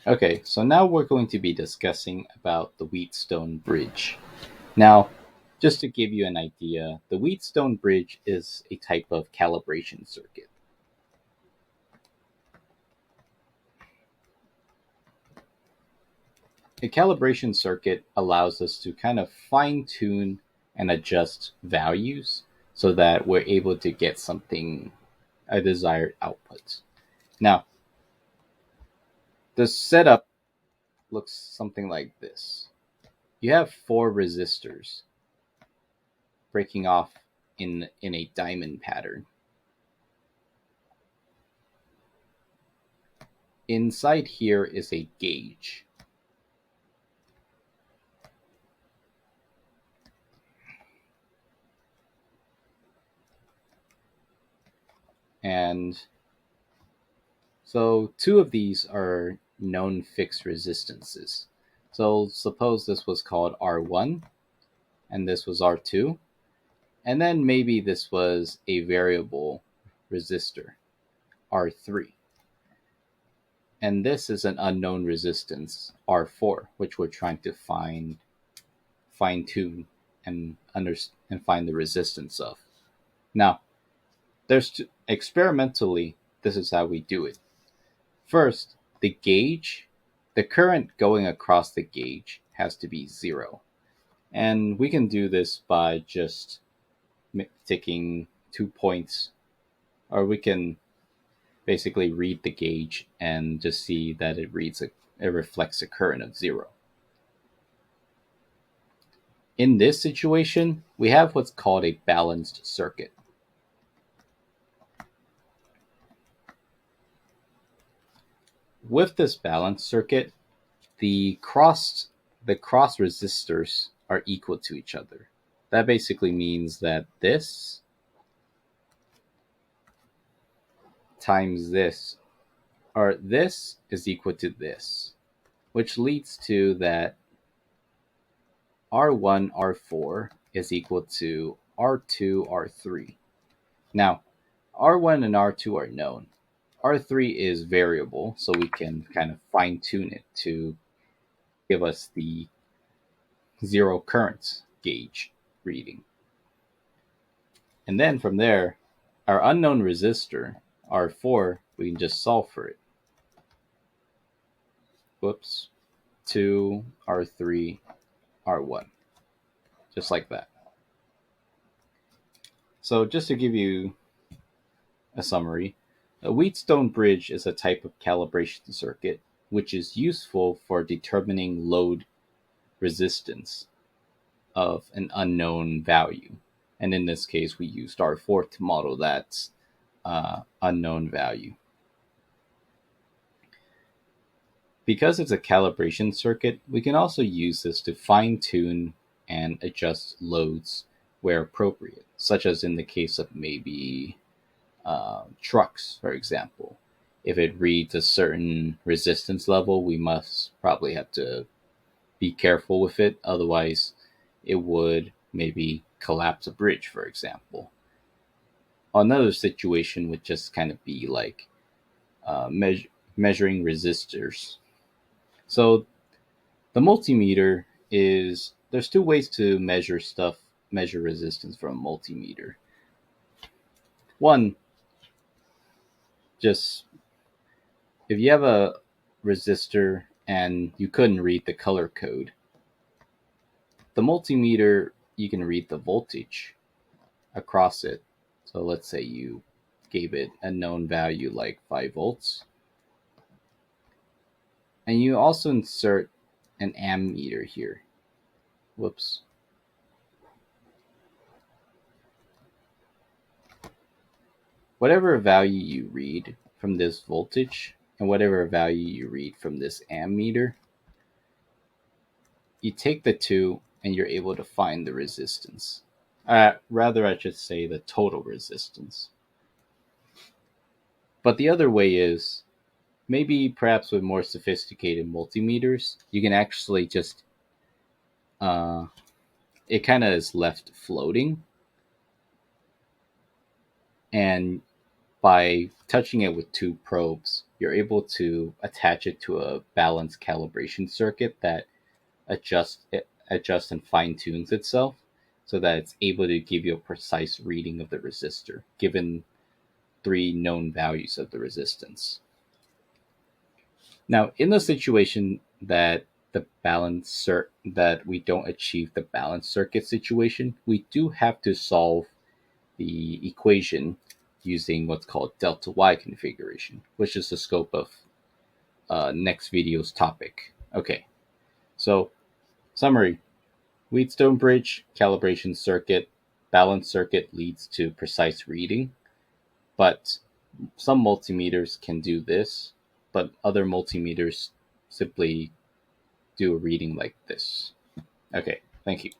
Okay, so now we're going to be discussing about the Wheatstone Bridge. Now, just to give you an idea, the Wheatstone Bridge is a type of calibration circuit. A calibration circuit allows us to kind of fine tune and adjust values so that we're able to get something, a desired output. Now, the setup looks something like this. You have four resistors breaking off in a diamond pattern. Inside here is a gauge. And so two of these are known fixed resistances. So suppose this was called R1 and this was R2. And then maybe this was a variable resistor, R3. And this is an unknown resistance, R4, which we're trying to fine tune and find the resistance of. Now, experimentally, this is how we do it. First, the gauge, the current going across the gauge has to be zero. And we can do this by just taking 2 points, or we can basically read the gauge and just see that it reflects a current of zero. In this situation, we have what's called a balanced circuit. With this balanced circuit, the cross resistors are equal to each other. That basically means that this times this, or this is equal to this, which leads to that R1, R4 is equal to R2, R3. Now, R1 and R2 are known. R3 is variable, so we can kind of fine tune it to give us the zero current gauge reading. And then from there, our unknown resistor, R4, we can just solve for it. Whoops. 2, R3, R1. Just like that. So just to give you a summary, a Wheatstone bridge is a type of calibration circuit which is useful for determining load resistance of an unknown value. And in this case, we used R4 to model that unknown value. Because it's a calibration circuit, we can also use this to fine tune and adjust loads where appropriate, such as in the case of maybe trucks, for example. If it reads a certain resistance level, we must probably have to be careful with it. Otherwise, it would maybe collapse a bridge, for example. Another situation would just kind of be like measuring resistors. So the multimeter is there's two ways to measure resistance from a multimeter. One, just if you have a resistor and you couldn't read the color code, the multimeter, you can read the voltage across it. So let's say you gave it a known value like 5 volts. And you also insert an ammeter here. Whoops. Whatever value you read from this voltage and whatever value you read from this ammeter, you take the two and you're able to find the resistance. Rather, I should say the total resistance. But the other way is maybe perhaps with more sophisticated multimeters, you can actually just, it kind of is left floating. And By touching it with two probes, you're able to attach it to a balanced calibration circuit that adjusts and fine tunes itself so that it's able to give you a precise reading of the resistor given three known values of the resistance. Now, in the situation that we don't achieve the balanced circuit situation, we do have to solve the equation using what's called delta Y configuration, which is the scope of next video's topic. Okay, so summary: Wheatstone Bridge calibration circuit, balanced circuit leads to precise reading, but some multimeters can do this, but other multimeters simply do a reading like this. Okay, thank you.